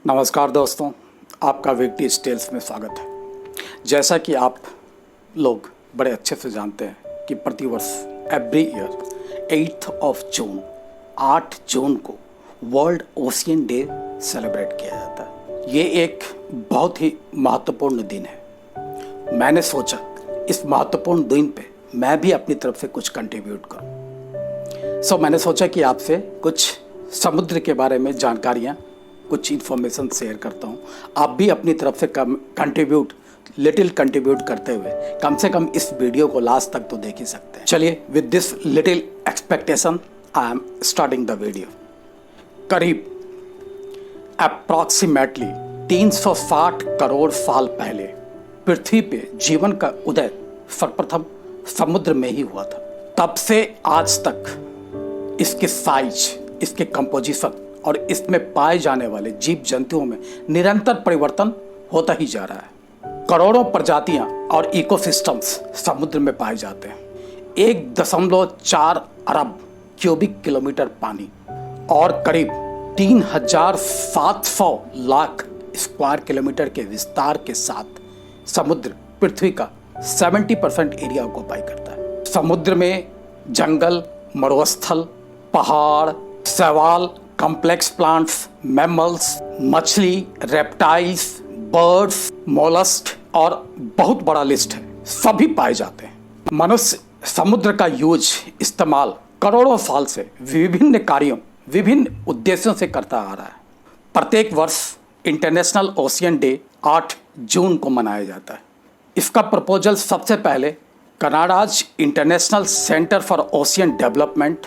नमस्कार दोस्तों, आपका वीकली टेल्स में स्वागत है। जैसा कि आप लोग बड़े अच्छे से जानते हैं कि प्रतिवर्ष एवरी ईयर 8 जून को वर्ल्ड ओशियन डे सेलिब्रेट किया जाता है। ये एक बहुत ही महत्वपूर्ण दिन है। मैंने सोचा इस महत्वपूर्ण दिन पे मैं भी अपनी तरफ से कुछ कंट्रीब्यूट करूं। मैंने सोचा कि आपसे कुछ समुद्र के बारे में जानकारियाँ, कुछ इन्फॉर्मेशन शेयर करता हूँ। आप भी अपनी तरफ से लिटिल कंट्रीब्यूट करते हुए कम से कम इस वीडियो को लास्ट तक तो देख ही सकते हैं। चलिए, with this little expectation I am starting the video. करीब अप्रॉक्सीमेटली 360 करोड़ साल पहले पृथ्वी पे जीवन का उदय सर्वप्रथम समुद्र में ही हुआ था। तब से आज तक इसके साइज, इसके कंपोजिशन और इसमें पाए जाने वाले जीव जंतुओं में निरंतर परिवर्तन होता ही जा रहा है। करोड़ों प्रजातियां और इकोसिस्टम्स समुद्र में पाए जाते हैं। 1.4 अरब क्यूबिक किलोमीटर पानी और करीब 3,700 लाख स्क्वायर किलोमीटर के विस्तार के साथ समुद्र पृथ्वी का 70% एरिया ऑक्यूपाई करता है। समुद्र में जंगल, मरुस्थल, पहाड़, शैवाल, कॉम्प्लेक्स प्लांट्स, मैमल्स, मछली, रेप्टाइल्स, बर्ड्स, मोलस्क और बहुत बड़ा लिस्ट है, सभी पाए जाते हैं। मनुष्य समुद्र का इस्तेमाल करोड़ों साल से विभिन्न कार्यों, विभिन्न उद्देश्यों से करता आ रहा है। प्रत्येक वर्ष इंटरनेशनल ओशियन डे 8 जून को मनाया जाता है। इसका प्रपोजल सबसे पहले Canada's international centre for ocean development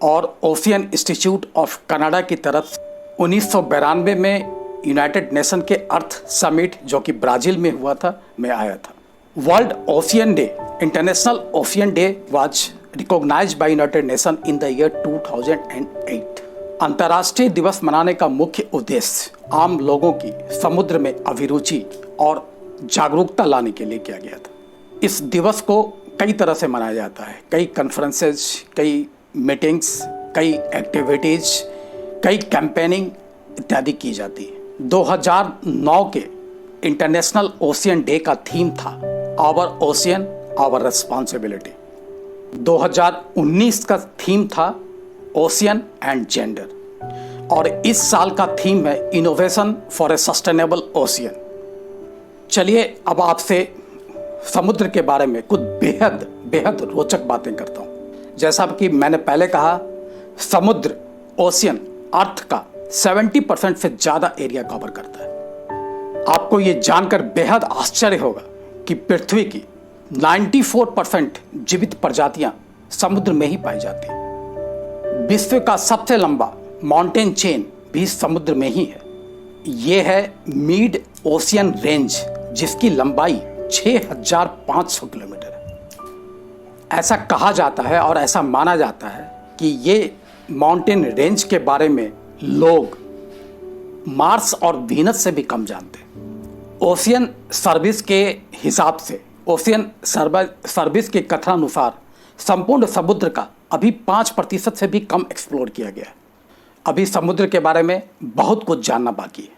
और ओशियन इंस्टीट्यूट ऑफ कनाडा की तरफ 1992 में यूनाइटेड नेशन के अर्थ समिट, जो कि ब्राज़ील में हुआ था, में आया था। World ocean day, international ocean day was recognised by United Nation in the year 2008। अंतर्राष्ट्रीय दिवस मनाने का मुख्य उद्देश्य आम लोगों की समुद्र में अभिरुचि और जागरूकता लाने के लिए किया गया था। इस दिवस को कई तरह से मनाया जाता है। कई कॉन्फ्रेंसेज, कई मीटिंग्स, कई एक्टिविटीज, कई कैंपेनिंग इत्यादि की जाती है। 2009 के इंटरनेशनल ओशियन डे का थीम था आवर ओशियन आवर रिस्पॉन्सिबिलिटी। 2019 का थीम था ओशियन एंड जेंडर और इस साल का थीम है innovation for a sustainable ocean. चलिए, अब आपसे समुद्र के बारे में कुछ बेहद रोचक बातें करता हूँ। जैसा कि मैंने पहले कहा, समुद्र, ओशियन, अर्थ का 70% से ज़्यादा एरिया कवर करता है। आपको ये जानकर बेहद आश्चर्य होगा कि पृथ्वी की 94% जीवित प्रजातियां समुद्र में ही पाई जाती हैं। विश्व का सबसे लंबा माउंटेन चेन भी समुद्र में ही है। ये है मिड ओशियन रेंज, जिसकी लंबाई 6,500 किलोमीटर है। ऐसा कहा जाता है और ऐसा माना जाता है कि ये माउंटेन रेंज के बारे में लोग मार्स और वीनस से भी कम जानते हैं। ओशियन सर्विस के हिसाब से, ओशियन सर्विस के कथनानुसार संपूर्ण समुद्र का अभी 5% से भी कम एक्सप्लोर किया गया है। अभी समुद्र के बारे में बहुत कुछ जानना बाकी है।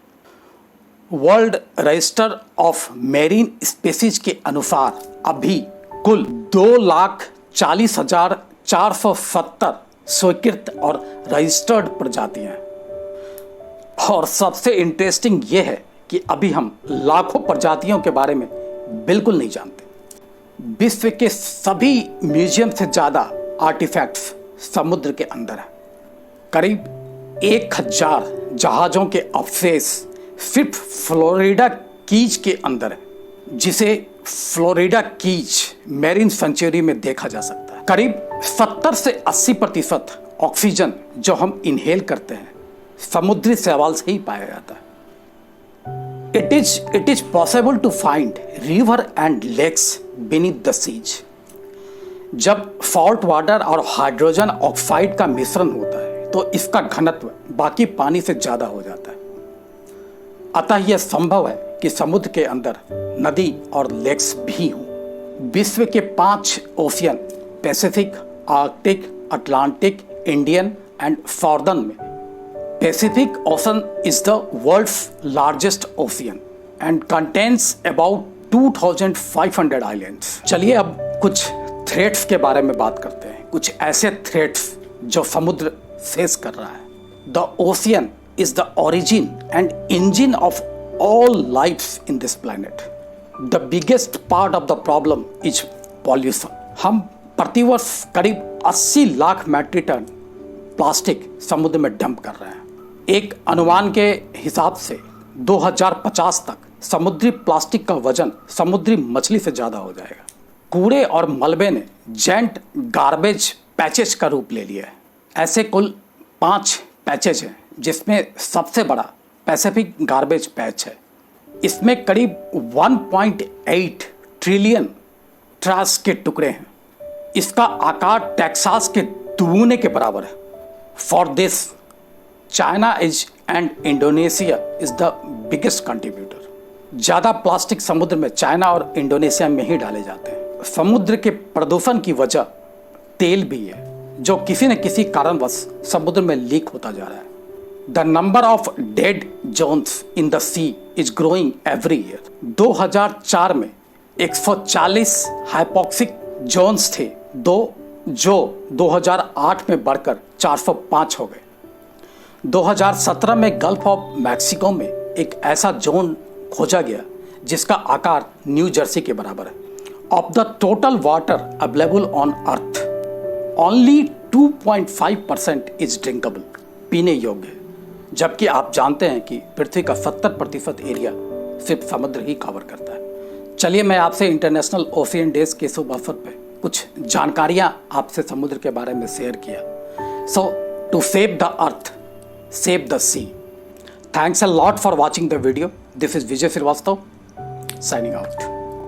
World register of marine species के अनुसार अभी कुल 2,40,470 स्वीकृत और रजिस्टर्ड प्रजातियां हैं। और सबसे इंटरेस्टिंग ये है कि अभी हम लाखों प्रजातियों के बारे में बिल्कुल नहीं जानते। विश्व के सभी म्यूजियम से ज़्यादा आर्टिफैक्ट्स समुद्र के अंदर है। करीब 1,000 जहाज़ों के अवशेष सिर्फ फ्लोरिडा कीज के अंदर है, जिसे फ्लोरिडा कीज मैरीन सेंचुरी में देखा जा सकता है। करीब 70 से 80% ऑक्सीजन जो हम इनहेल करते हैं समुद्री शैवाल से ही पाया जाता है। It is possible to find river and lakes beneath the seas. जब सॉल्ट वाटर और हाइड्रोजन ऑक्साइड का मिश्रण होता है तो इसका घनत्व बाकी पानी से ज्यादा हो जाता है। अतः यह संभव है कि समुद्र के अंदर नदी और लेक्स भी हों। विश्व के 5 ocean, Pacific, Arctic, Atlantic, Indian and Southern में Pacific Ocean is the world's largest ocean and contains about 2,500 islands. चलिए अब कुछ थ्रेट्स के बारे में बात करते हैं, कुछ ऐसे थ्रेट्स जो समुद्र फेस कर रहा है. The ocean is the origin and engine of all lives in this planet. The biggest part of the problem is pollution. हम प्रतिवर्ष करीब 80 लाख मैट्रिक टन प्लास्टिक समुद्र में डंप कर रहे हैं. एक अनुमान के हिसाब से 2050 तक समुद्री प्लास्टिक का वजन समुद्री मछली से ज़्यादा हो जाएगा. कूड़े और मलबे ने जेंट गार्बेज पैचेज का रूप ले लिया है. ऐसे कुल 5 पैचेज हैं, जिसमें सबसे बड़ा पैसिफिक गार्बेज पैच है. इसमें करीब 1.8 ट्रिलियन ट्रैश के टुकड़े हैं. इसका आकार टेक्सास के दुगने के बराबर है. For this China is and Indonesia is the biggest contributor. ज़्यादा प्लास्टिक समुद्र में चाइना और इंडोनेशिया में ही डाले जाते हैं. समुद्र के प्रदूषण की वजह तेल भी है, जो किसी न किसी कारणवश समुद्र में लीक होता जा रहा है. The number of dead zones in the sea is growing every year. 2004 में 140 हाइपोक्सिक जोन्स थे, जो 2008 में बढ़कर 405 हो गए. 2017 में गल्फ ऑफ मैक्सिको में एक ऐसा जोन खोजा गया जिसका आकार न्यू जर्सी के बराबर है. Of the total water available on earth, only 2.5% is drinkable, पीने योग्य है. जबकि आप जानते हैं कि पृथ्वी का 70% एरिया सिर्फ समुद्र ही कवर करता है. चलिए मैं आपसे इंटरनेशनल ओशियन डेज के शुभ अवसर पे कुछ जानकारियां आपसे समुद्र के बारे में शेयर किया. So to save the earth, save the sea. Thanks a lot for watching the video. This is Vijay Srivastava signing out.